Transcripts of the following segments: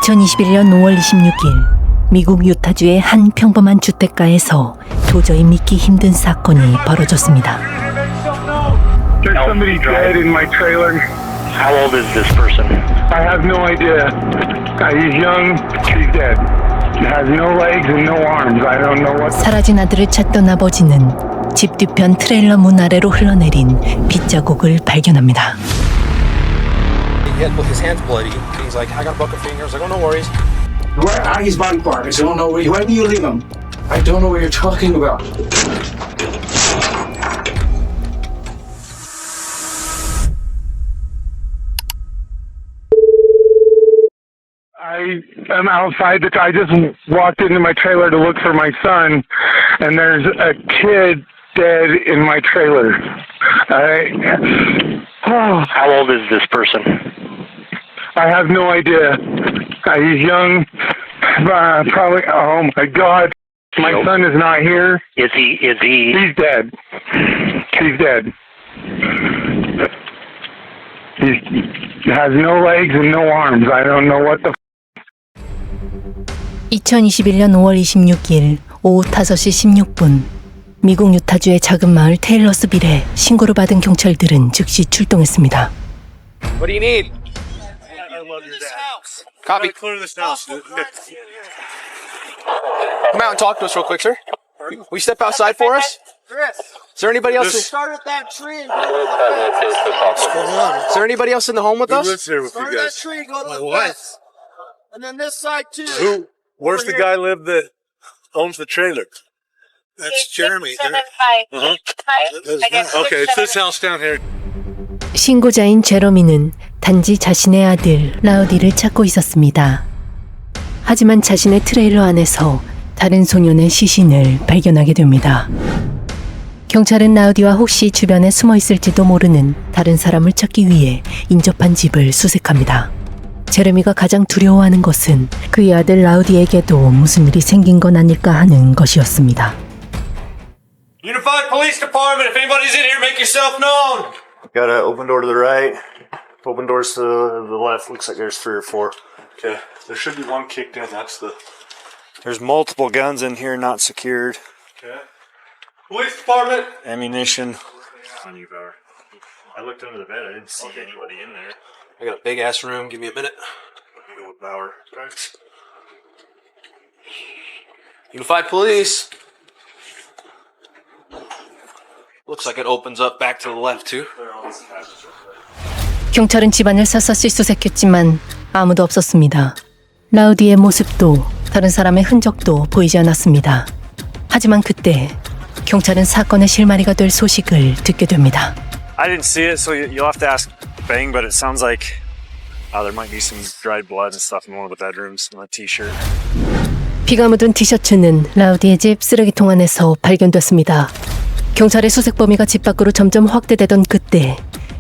2021년 5월 26일 미국 유타주의 한 평범한 주택가에서 도저히 믿기 힘든 사건이 벌어졌습니다. There's somebody dead in my trailer. How old is this person? I have no idea. He's young. She's dead. She has no legs and no arms. I don't know what. 사라진 아들을 찾던 아버지는 집 뒤편 트레일러 문 아래로 흘러내린 빗자국을 발견합니다. Yet with his hands bloody, he's like, I got a broken finger. I was like, oh, no worries. Where are his body parts? I don't know where do you leave him? I don't know what you're talking about. I am outside. I just walked into my trailer to look for my son, and there's a kid dead in my trailer. How old is this person? I have no idea. He's young. Probably. Oh my God. My son is not here. Is he? He's dead. He's dead. He has no legs and no arms. I don't know what the. 2021년 5월 26일 오후 5시 16분 미국 유타주의 작은 마을 테일러스빌에 신고를 받은 경찰들은 즉시 출동했습니다. What do you need? Copy. Clear this house. Come out and talk to us real quick, sir. Will you step outside for us? Is there anybody else? Start at that tree. What's going on? Is there anybody else in the home with Who us? lives here with Start you that guys? tree, go to My the wife. west. And then this side too. Who? Where's the Over guy live that owns the trailer? That's Jeremy. Hi. Uh-huh. Hi. Okay, it's this house down here. 신고자인 제러미는 단지 자신의 아들 라우디를 찾고 있었습니다. 하지만 자신의 트레일러 안에서 다른 소년의 시신을 발견하게 됩니다. 경찰은 라우디와 혹시 주변에 숨어 있을지도 모르는 다른 사람을 찾기 위해 인접한 집을 수색합니다. 제레미가 가장 두려워하는 것은 그의 아들 라우디에게도 무슨 일이 생긴 건 아닐까 하는 것이었습니다. Unified Police Department, if anybody's in here, make yourself known. Got an open door to the right, open doors to the left. Looks like there's 3 or 4. Okay, there should be one kicked in. That's the. There's multiple guns in here not secured. Okay. Police Department. Ammunition. On you, Bauer. I looked under the bed. I didn't see anybody in there. I got a big ass room. Give me a minute. Go with Bauer. Unified Police. Looks like it opens up back to the left too. 경찰은 집안을 샅샅이 수색했지만 아무도 없었습니다. 라우디의 모습도 다른 사람의 흔적도 보이지 않았습니다. 하지만 그때 경찰은 사건의 실마리가 될 소식을 듣게 됩니다. I didn't see it, so you'll have to ask Bang, but it sounds like there might be some dried blood and stuff in one of the bedrooms on a t-shirt. 피가 묻은 티셔츠는 라우디의 집 쓰레기통 안에서 발견됐습니다. 경찰의 수색 범위가 집 밖으로 점점 확대되던 그때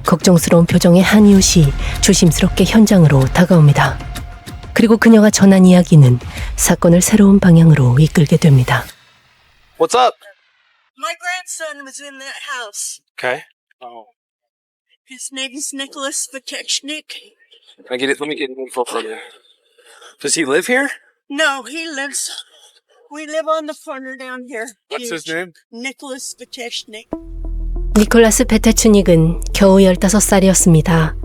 걱정스러운 표정의 한 이웃이 조심스럽게 현장으로 다가옵니다. 그리고 그녀가 전한 이야기는 사건을 새로운 방향으로 이끌게 됩니다. What's up? My grandson was in that house. Okay. Oh. His name's Nicholas Vatechnik. Can I get it? Let me get info from you. Does he live here? No, we live on the corner down here. What's his name? Nicholas Vatechnik. 니콜라스 베테추닉은 겨우 15살이었습니다.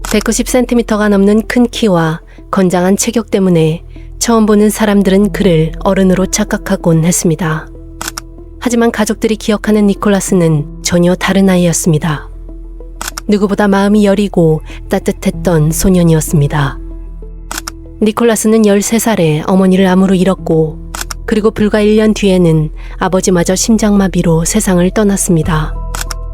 190cm가 넘는 큰 키와 건장한 체격 때문에 처음 보는 사람들은 그를 어른으로 착각하곤 했습니다. 하지만 가족들이 기억하는 니콜라스는 전혀 다른 아이였습니다. 누구보다 마음이 여리고 따뜻했던 소년이었습니다. 니콜라스는 13살에 어머니를 암으로 잃었고 그리고 불과 1년 뒤에는 아버지마저 심장마비로 세상을 떠났습니다.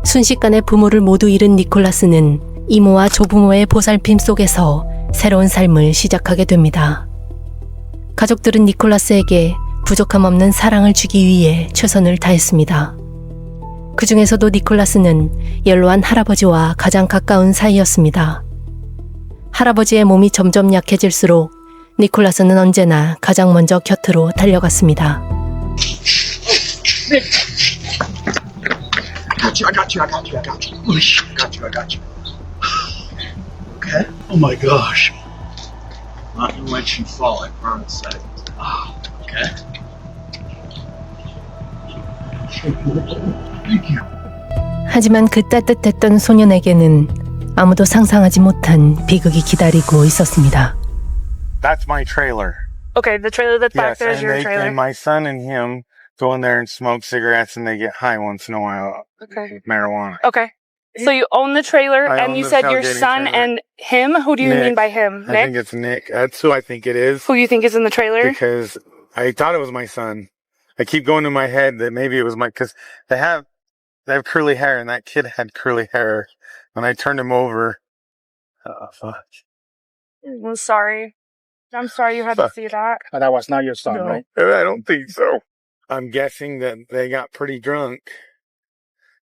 순식간에 부모를 모두 잃은 니콜라스는 이모와 조부모의 보살핌 속에서 새로운 삶을 시작하게 됩니다. 가족들은 니콜라스에게 부족함 없는 사랑을 주기 위해 최선을 다했습니다. 그 중에서도 니콜라스는 연로한 할아버지와 가장 가까운 사이였습니다. 할아버지의 몸이 점점 약해질수록 니콜라스는 언제나 가장 먼저 곁으로 달려갔습니다. I got you. Okay. Oh my gosh. Not gonna let you fall, I promise. Okay. 하지만 그 따뜻했던 소년에게는 아무도 상상하지 못한 비극이 기다리고 있었습니다. That's my trailer. Okay, the trailer that's back there is your trailer. and my son and him go in there and smoke cigarettes and they get high once in a while. Okay. Marijuana. Okay. So you own the trailer, I and own you the said your tailgating son trailer. and him? Who do you mean Nick. by him? I Nick? think it's Nick. That's who I think it is. Who you think is in the trailer? Because I thought it was my son. I keep going to my head that maybe it was because they have curly hair and that kid had curly hair. When I turned him over, fuck. I'm sorry. I'm sorry you had to see that. But that was not your son, No, right? I don't think so. I'm guessing that they got pretty drunk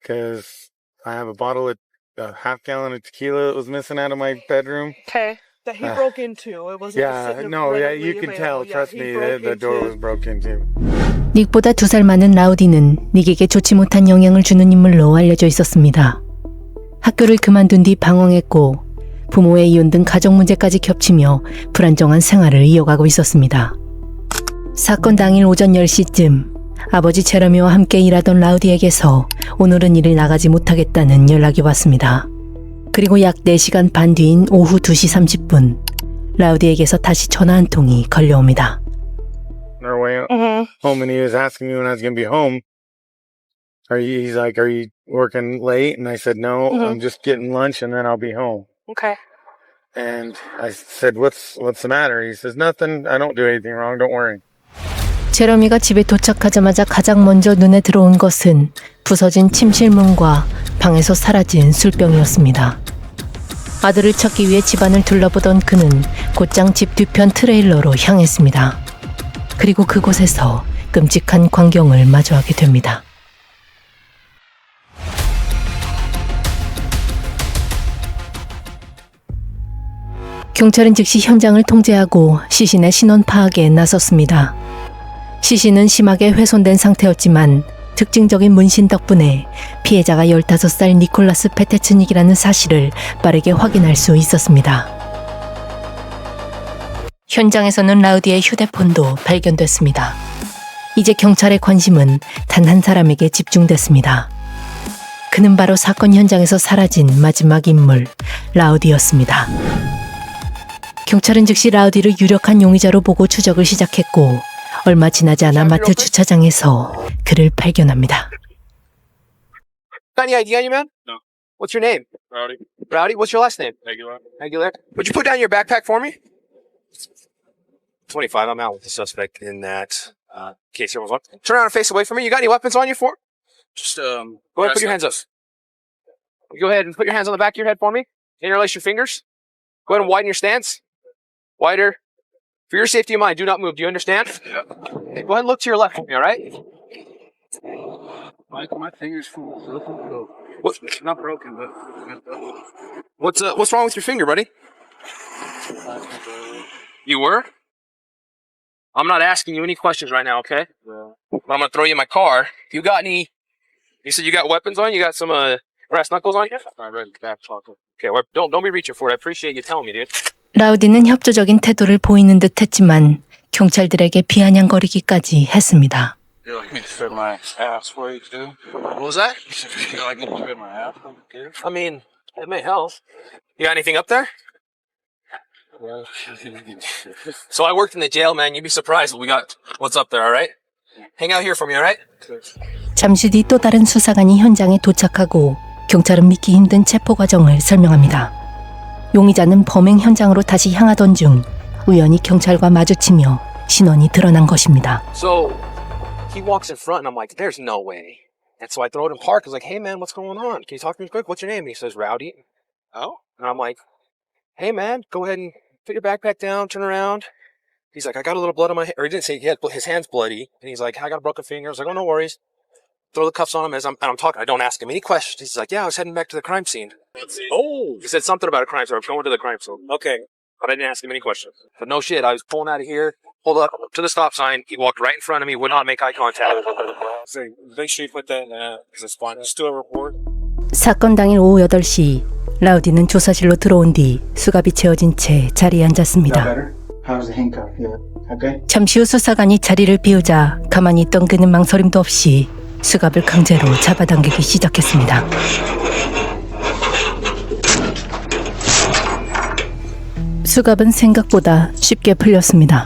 because I have a half gallon of tequila that was missing out of my bedroom. Okay. That he broke into. It wasn't Yeah, sitting no, yeah, readily you can tell. available. Yeah, Trust he me, broke the door into- was broken into. 닉보다 2살 많은 라우디는 닉에게 좋지 못한 영향을 주는 인물로 알려져 있었습니다. 학교를 그만둔 뒤 방황했고 부모의 이혼 등 가족 문제까지 겹치며 불안정한 생활을 이어가고 있었습니다. 사건 당일 오전 10시쯤 아버지 제러미와 함께 일하던 라우디에게서 오늘은 일을 나가지 못하겠다는 연락이 왔습니다. 그리고 약 4시간 반 뒤인 오후 2시 30분 라우디에게서 다시 전화 한 통이 걸려옵니다. On our way home, and he was asking me when I was going to be home. He's like, "Are you working late?" And I said, "No, I'm just getting lunch, and then I'll be home." Okay. And I said, "What's the matter?" He says, "Nothing. I don't do anything wrong. Don't worry." 제러미가 집에 도착하자마자 가장 먼저 눈에 들어온 것은 부서진 침실문과 방에서 사라진 술병이었습니다. 아들을 찾기 위해 집안을 둘러보던 그는 곧장 집 뒤편 트레일러로 향했습니다. 그리고 그곳에서 끔찍한 광경을 마주하게 됩니다. 경찰은 즉시 현장을 통제하고 시신의 신원 파악에 나섰습니다. 시신은 심하게 훼손된 상태였지만 특징적인 문신 덕분에 피해자가 15살 니콜라스 페테츠닉이라는 사실을 빠르게 확인할 수 있었습니다. 현장에서는 라우디의 휴대폰도 발견됐습니다. 이제 경찰의 관심은 단 한 사람에게 집중됐습니다. 그는 바로 사건 현장에서 사라진 마지막 인물, 라우디였습니다. 경찰은 즉시 라우디를 유력한 용의자로 보고 추적을 시작했고 얼마 지나지 않아 마트 주차장에서 그를 발견합니다. Got any ID on you, man? No. What's your name? Rowdy. Rowdy. What's your last name? Regular. Aguilar. Would you put down your backpack for me? 25. I'm out with the suspect in that case. Here, one. Turn around and face away from me. You got any weapons on you for? Just, Go ahead and put your hands up. Go ahead and put your hands on the back of your head for me. Interlace your fingers. Go ahead and widen your stance. Wider. For your safety of mind, do not move. Do you understand? Yeah. Okay, go ahead and look to your left for me, all right? My finger's broken. What, Not broken, but what's wrong with your finger, buddy? You were? I'm not asking you any questions right now, okay? But I'm gonna throw you in my car. You got any? You said you got weapons on? You got some brass knuckles on you? I read the back pocket. Okay, well, don't be reaching for it. I appreciate you telling me, dude. 라우디는 협조적인 태도를 보이는 듯 했지만 경찰들에게 비아냥거리기까지 했습니다. You like me to fit my ass for you too? What was that? You like me to fit my ass? Okay. I mean, it may help. You got anything up there? So I worked in the jail, man. You'd be surprised what we got. What's up there, all right? Hang out here for me, all right? 잠시 뒤 또 다른 수사관이 현장에 도착하고 경찰은 믿기 힘든 체포 과정을 설명합니다. 용의자는 범행 현장으로 다시 향하던 중 우연히 경찰과 마주치며 신원이 드러난 것입니다. So he walks in front, and I'm like, "There's no way." And so I throw it in park. I was like, "Hey, man, what's going on? Can you talk to me quick? What's your name?" And he says, "Rowdy." Oh, and I'm like, "Hey, man, go ahead and put your backpack down. Turn around." He's like, "I got a little blood on my," or he didn't say he had his hand's bloody, and he's like, "I got a broken finger." I was like, "Oh, no worries." Throw the cuffs on him as I'm talking. I don't ask him any questions. He's like, "Yeah, I was heading back to the crime scene." Oh, He said something about a crime scene. I'm going to the crime scene. okay. But I didn't ask him any questions. But no shit, I was pulling out of here, pulled up to the stop sign. He walked right in front of me, would not make eye contact. So make sure you put that in because it's fine. Just do a report. 사건 당일 오후 8시 라우디는 조사실로 들어온 뒤 수갑이 채워진 채 자리에 앉았습니다. How's the handcuff? Yeah. Okay. 잠시 후 수사관이 자리를 비우자 가만히 있던 그는 망설임도 없이 수갑을 강제로 잡아당기기 시작했습니다. 수갑은 생각보다 쉽게 풀렸습니다.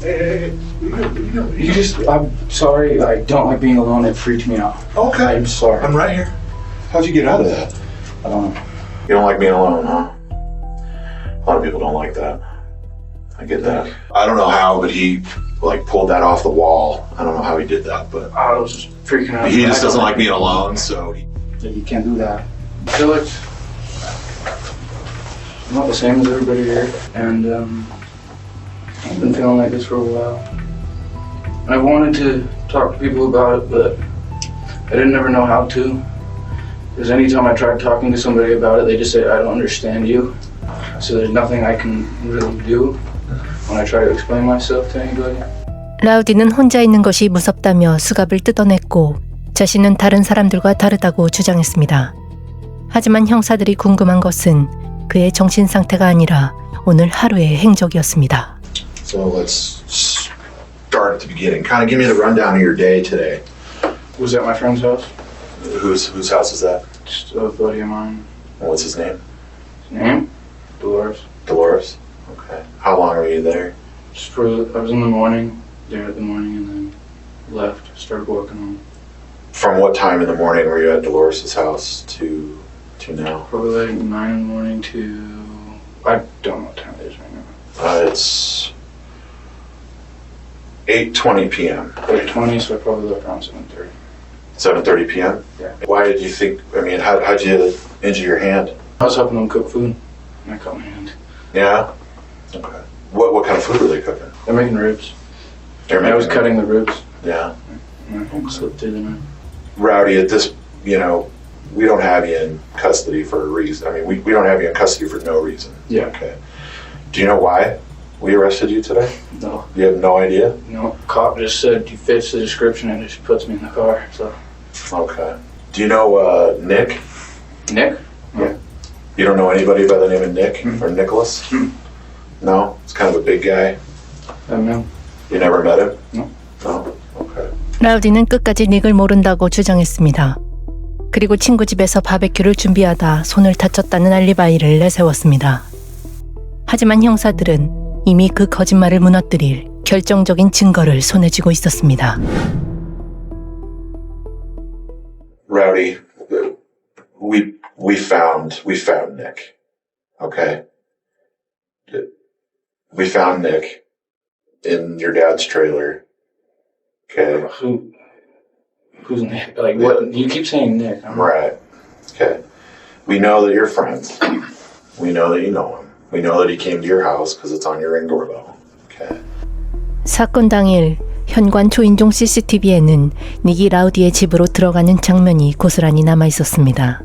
You just, I'm sorry. I don't like being alone. It freaked me out. Okay. I'm sorry. I'm right here. How'd you get out of that? I don't know. You don't like being alone, huh? A lot of people don't like that. I get that. I don't know how, but he like pulled that off the wall. I don't know how he did that, but I was just freaking out. he just doesn't like being alone, so You can't do that. I feel like I'm not the same as everybody here, and I've been feeling like this for a while. And I wanted to talk to people about it, but I didn't ever know how to. Because anytime I tried talking to somebody about it, they just say, I don't understand you. So there's nothing I can really do when I try to explain myself to anybody. 라우디는 혼자 있는 것이 무섭다며 수갑을 뜯어냈고 자신은 다른 사람들과 다르다고 주장했습니다. 하지만 형사들이 궁금한 것은 그의 정신 상태가 아니라 오늘 하루의 행적이었습니다. So let's start at the beginning. Kind of give me the rundown of your day today. Was at my friend's house. Whose house is that? Just a buddy of mine. What's his name? His name? Dolores. Dolores. Okay. How long were you there? I was in the morning, there at the morning, and then left, started walking home. From what time in the morning were you at Dolores' house to now? Probably like 9 in the morning to, I don't know what time it is right now. It's 8:20 p.m. 8:20, so I probably left around 7:30. 7:30 p.m. Yeah. Why did you think? I mean, how'd you injure your hand? I was helping them cook food, and I cut my hand. Yeah. Okay. What kind of food were they cooking? They're making ribs. I was cutting the ribs. Yeah. And I slipped through the knife. Rowdy, at this, we don't have you in custody for a reason. I mean, we don't have you in custody for no reason. Yeah. Okay. Do you know why we arrested you today? No. You have no idea? No, cop just said you fit the description and just puts me in the car, so. Okay. Do you know Nick? Nick? Yeah. You don't know anybody by the name of Nick or Nicholas? No? It's kind of a big guy. I don't know. You never met him? No. No? Okay. 라우디는 끝까지 닉을 모른다고 주장했습니다. 그리고 친구 집에서 바베큐를 준비하다 손을 다쳤다는 알리바이를 내세웠습니다. 하지만 형사들은 이미 그 거짓말을 무너뜨릴 결정적인 증거를 손에 쥐고 있었습니다. Rowdy, we found Nick. Okay? We found Nick in your dad's trailer. Okay? Who's Nick? Like, what? You keep saying Nick. Right. Okay. We know that you're friends. We know that you know him. We know that he came to your house because it's on your ring doorbell. Okay. 사건 당일 현관 초인종 CCTV에는 닉이 라우디의 집으로 들어가는 장면이 고스란히 남아 있었습니다.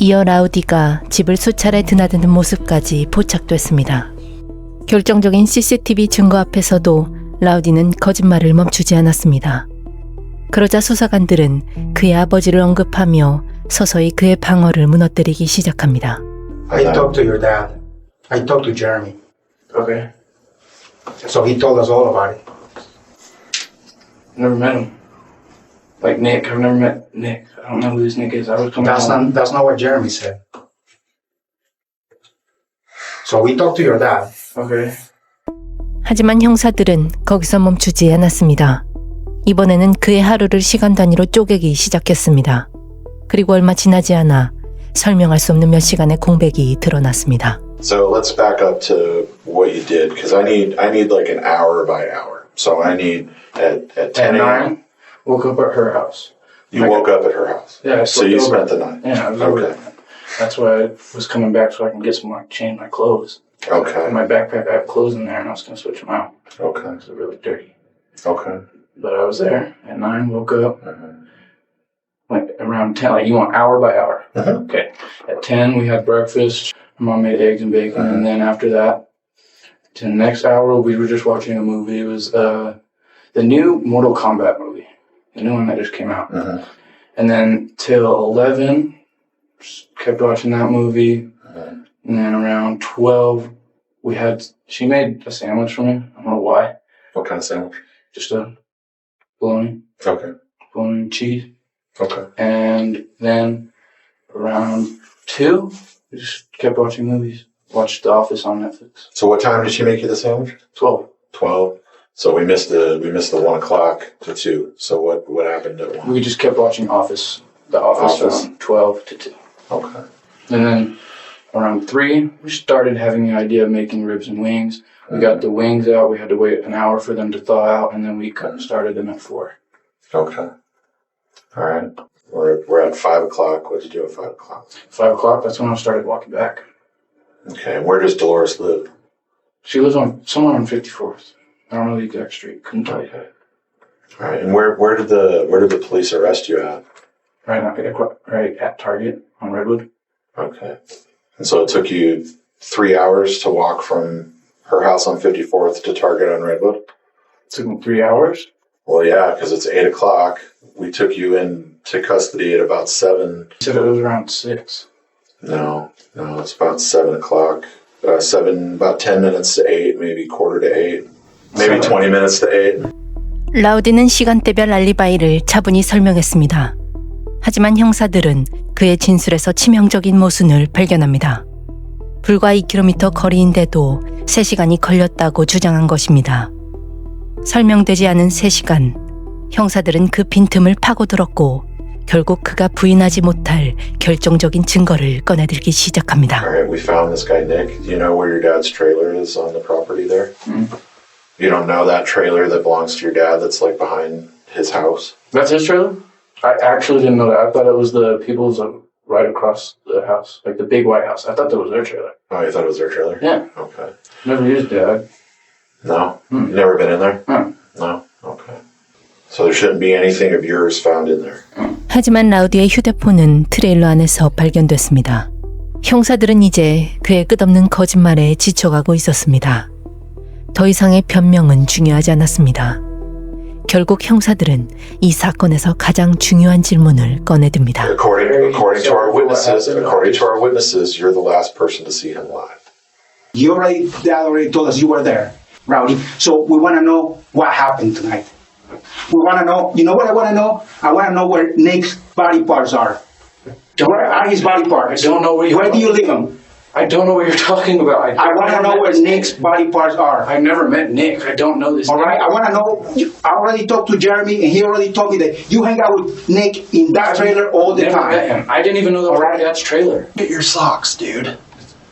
이어 라우디가 집을 수차례 드나드는 모습까지 포착됐습니다. 결정적인 CCTV 증거 앞에서도 라우디는 거짓말을 멈추지 않았습니다. 그러자 수사관들은 그의 아버지를 언급하며 서서히 그의 방어를 무너뜨리기 시작합니다. I talked to your dad. I talked to Jeremy. Okay. So he told us all about it. Never met him. Like Nick, I've never met Nick. I don't know who this Nick is. I was coming home. That's not what Jeremy said. So we talked to your dad. Okay. 하지만 형사들은 거기서 멈추지 않았습니다. 이번에는 그의 하루를 시간 단위로 쪼개기 시작했습니다. 그리고 얼마 지나지 않아 설명할 수 없는 몇 시간의 공백이 드러났습니다. So let's back up to what you did because I need like an hour by hour. So I need at 10 a.m. Woke up at her house. You woke up at her house. Yeah. So you spent the night. Yeah, I was over there. That's why I was coming back so I can get some more, change my clothes. Okay. In my backpack, I have clothes in there, and I was going to switch them out. Okay. Because they're really dirty. Okay. But I was there at 9, woke up. Like around 10, like you want hour by hour. Okay. At 10, we had breakfast. My mom made eggs and bacon. And then after that, to the next hour, we were just watching a movie. It was the new Mortal Kombat movie. The new one that just came out. And then till 11, just kept watching that movie. And then around 12, she made a sandwich for me. I don't know why. What kind of sandwich? Just a bologna and cheese. Okay. And then around 2, we just kept watching movies. Watched The Office on Netflix. So what time did she make you the sandwich? 12. 12. So we missed the 1 o'clock to 2. So what happened at 1? We just kept watching The Office from 12 to 2. Okay. And then around 3, we started having the idea of making ribs and wings. We got the wings out. We had to wait an hour for them to thaw out, and then we started them at 4. Okay. All right. We're at 5 o'clock. What did you do at 5 o'clock? 5 o'clock, that's when I started walking back. Okay. And where does Dolores live? She lives somewhere on 54th. I don't know the exact street. Couldn't tell you. Okay. All right. And where did the police arrest you at? Right at Target on Redwood. Okay. And so it took you 3 hours to walk from her house on 54th to Target on Redwood? It took me 3 hours? Well, yeah, because it's 8 o'clock. We took you into custody at about 7. You said it was around 6. No, it's about 7 o'clock. About 10 minutes to 8, maybe quarter to 8. Maybe 20 minutes to 8. 라우디는 시간대별 알리바이를 차분히 설명했습니다. 하지만 형사들은 그의 진술에서 치명적인 모순을 발견합니다. 불과 2km 거리인데도 3시간이 걸렸다고 주장한 것입니다. 설명되지 않은 3시간, 형사들은 그 빈틈을 파고들었고 결국 그가 부인하지 못할 결정적인 증거를 꺼내들기 시작합니다. All right, we found this guy Nick. Do you know where your dad's trailer is on the property there? You don't know that trailer that belongs to your dad that's like behind his house? That's his trailer? I actually didn't know that. I thought it was the people's right across the house, like the big white house. I thought that was their trailer. Oh, you thought it was their trailer? Yeah. Okay. Never used Dad. No? You've never been in there? No? Okay. So there shouldn't be anything of yours found in there. 하지만 라우디의 휴대폰은 트레일러 안에서 발견됐습니다. 형사들은 이제 그의 끝없는 거짓말에 지쳐가고 있었습니다. 더 이상의 변명은 중요하지 않았습니다. 결국 형사들은 이 사건에서 가장 중요한 질문을 꺼내듭니다. According to our witnesses, you're the last person to see him live. Dad already told us you were there, Rowdy. So we want to know what happened tonight. We want to know, you know what I want to know? I want to know where Nick's body parts are. Where are his body parts? I don't know where do you leave him? I don't know what you're talking about. I want to know where Nick's body parts are. I never met Nick. I don't know this. All right, I want to know. I already talked to Jeremy, and he already told me that you hang out with Nick in that trailer all the time. Met him. I didn't even know that was Dad's trailer. Get your socks, dude.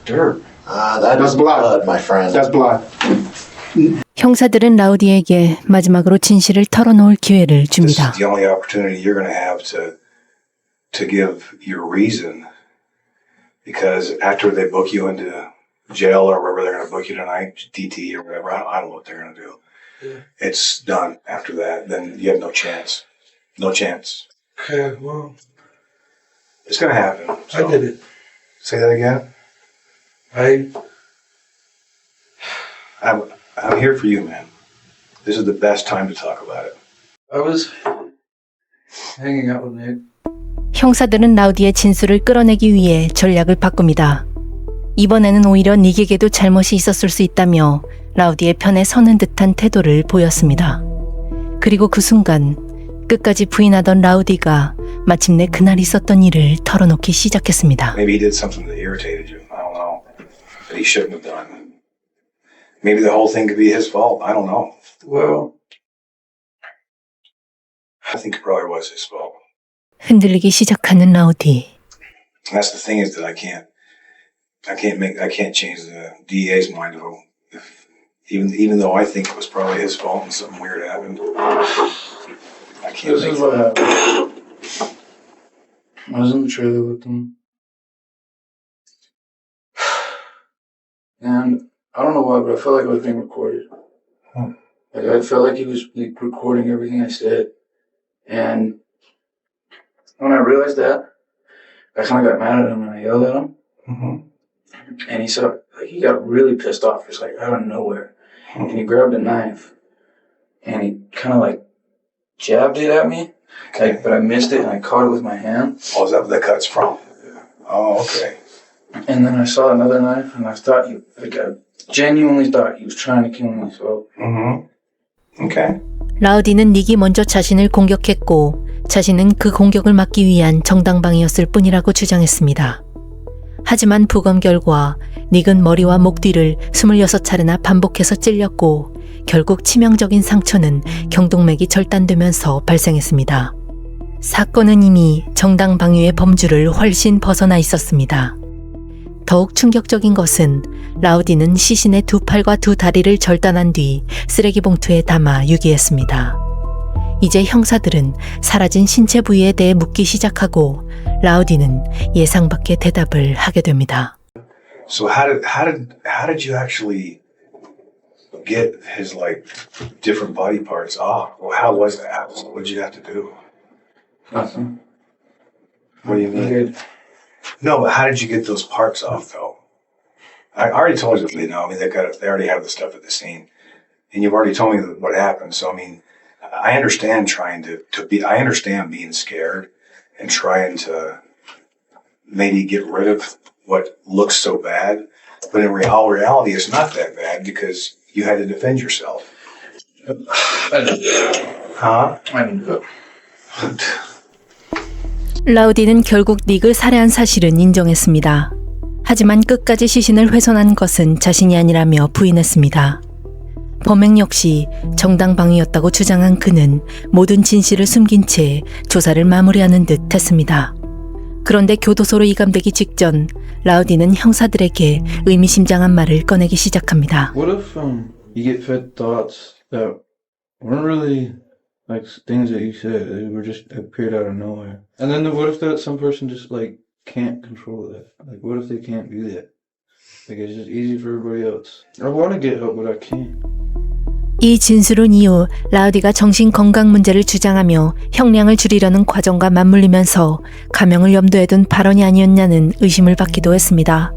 Dirt. That's blood, my friend. That's blood. 형사들은 라우디에게 마지막으로 진실을 털어놓을 기회를 줍니다. This is the only opportunity you're going to have to give your reason, because after they book you into jail or wherever they're going to book you tonight, DT or whatever, I don't know what they're going to do. Yeah. It's done after that. Then you have no chance. No chance. Okay, well, it's going to happen. So. I did it. Say that again. I'm here for you, man. This is the best time to talk about it. I was hanging out with Nick. 형사들은 라우디의 진술을 끌어내기 위해 전략을 바꿉니다. 이번에는 오히려 닉에게도 잘못이 있었을 수 있다며 라우디의 편에 서는 듯한 태도를 보였습니다. 그리고 그 순간 끝까지 부인하던 라우디가 마침내 그날 있었던 일을 털어놓기 시작했습니다. Maybe he did something that irritated you. I don't know. That he shouldn't have done. Maybe the whole thing could be his fault. I don't know. Well, I think it probably was his fault. 흔들리기 시작하는 라우디. That's the thing is that I can't change the DA's mind even though I think it was probably his fault and something weird happened. I can't. This is what happened. I was in the trailer with them, and I don't know why, but I felt like I was being recorded. Like I felt like he was recording everything I said, and when I realized that, I kind of got mad at him and I yelled at him. And he got really pissed off, just like out of nowhere. And he grabbed a knife and he kind of like jabbed it at me, but I missed it and I caught it with my hand. Oh, is that where the cut's from? Oh, okay. And then I saw another knife, and I thought I genuinely thought he was trying to kill me. So. Okay. 라우디는 닉이 먼저 자신을 공격했고 자신은 그 공격을 막기 위한 정당방위였을 뿐이라고 주장했습니다. 하지만 부검 결과 닉은 머리와 목 뒤를 26차례나 반복해서 찔렸고 결국 치명적인 상처는 경동맥이 절단되면서 발생했습니다. 사건은 이미 정당방위의 범주를 훨씬 벗어나 있었습니다. 더욱 충격적인 것은 라우디는 시신의 두 팔과 두 다리를 절단한 뒤 쓰레기 봉투에 담아 유기했습니다. 이제 형사들은 사라진 신체 부위에 대해 묻기 시작하고 라우디는 예상 밖의 대답을 하게 됩니다. So how did you actually get his like different body parts off? Well, how was that? What did you have to do? Nothing. What do you mean? No, but how did you get those parts off though? I already told you, you know, I mean, they already have the stuff at the scene, and you've already told me what happened. So I mean, I understand I understand being scared and trying to maybe get rid of what looks so bad, but in all reality, it's not that bad because you had to defend yourself. Huh? I didn't do it. 라우디는 결국 닉을 살해한 사실은 인정했습니다. 하지만 끝까지 시신을 훼손한 것은 자신이 아니라며 부인했습니다. 범행 역시 정당방위였다고 주장한 그는 모든 진실을 숨긴 채 조사를 마무리하는 듯 했습니다. 그런데 교도소로 이감되기 직전 라우디는 형사들에게 의미심장한 말을 꺼내기 시작합니다. What if you get fed thoughts that weren't really like things that you said? They were just appeared out of nowhere. And then what if that some person just like can't control that? Like what if they can't do that? Like it's just easy for everybody else. I want to get help, but I can't. 이 진술은 이후 라우디가 정신건강 문제를 주장하며 형량을 줄이려는 과정과 맞물리면서 감형을 염두에 둔 발언이 아니었냐는 의심을 받기도 했습니다.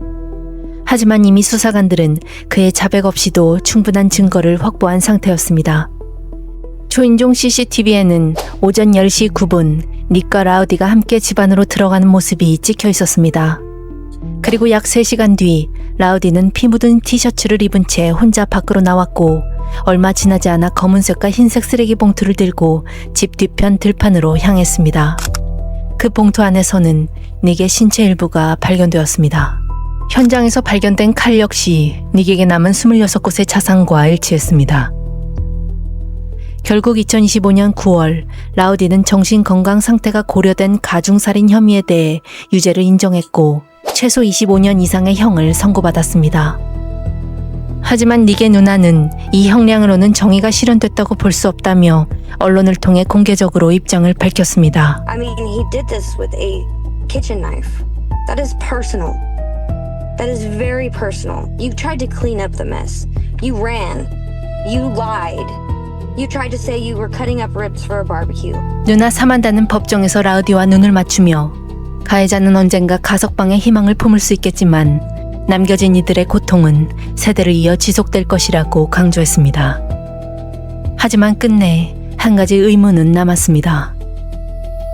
하지만 이미 수사관들은 그의 자백 없이도 충분한 증거를 확보한 상태였습니다. 초인종 CCTV에는 오전 10시 9분 닉과 라우디가 함께 집 안으로 들어가는 모습이 찍혀 있었습니다. 그리고 약 3시간 뒤 라우디는 피 묻은 티셔츠를 입은 채 혼자 밖으로 나왔고 얼마 지나지 않아 검은색과 흰색 쓰레기 봉투를 들고 집 뒤편 들판으로 향했습니다. 그 봉투 안에서는 닉의 신체 일부가 발견되었습니다. 현장에서 발견된 칼 역시 닉에게 남은 26곳의 자상과 일치했습니다. 결국 2025년 9월 라우디는 정신건강 상태가 고려된 가중살인 혐의에 대해 유죄를 인정했고 최소 25년 이상의 형을 선고받았습니다. 하지만 닉의 누나는 이 형량으로는 정의가 실현됐다고 볼 수 없다며 언론을 통해 공개적으로 입장을 밝혔습니다. I mean, he did this with a kitchen knife. That is personal. That is very personal. You tried to clean up the mess. You ran. You lied. You tried to say you were cutting up ribs for a barbecue. 누나 사만다는 법정에서 라우디와 눈을 맞추며 가해자는 언젠가 가석방의 희망을 품을 수 있겠지만 남겨진 이들의 고통은 세대를 이어 지속될 것이라고 강조했습니다. 하지만 끝내 한 가지 의문은 남았습니다.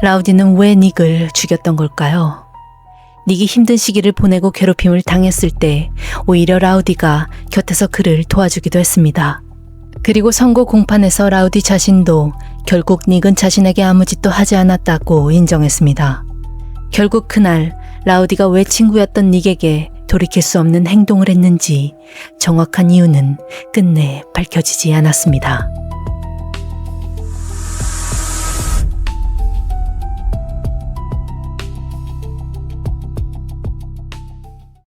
라우디는 왜 닉을 죽였던 걸까요? 닉이 힘든 시기를 보내고 괴롭힘을 당했을 때 오히려 라우디가 곁에서 그를 도와주기도 했습니다. 그리고 선고 공판에서 라우디 자신도 결국 닉은 자신에게 아무 짓도 하지 않았다고 인정했습니다. 결국 그날 라우디가 왜 친구였던 닉에게 돌이킬 수 없는 행동을 했는지 정확한 이유는 끝내 밝혀지지 않았습니다.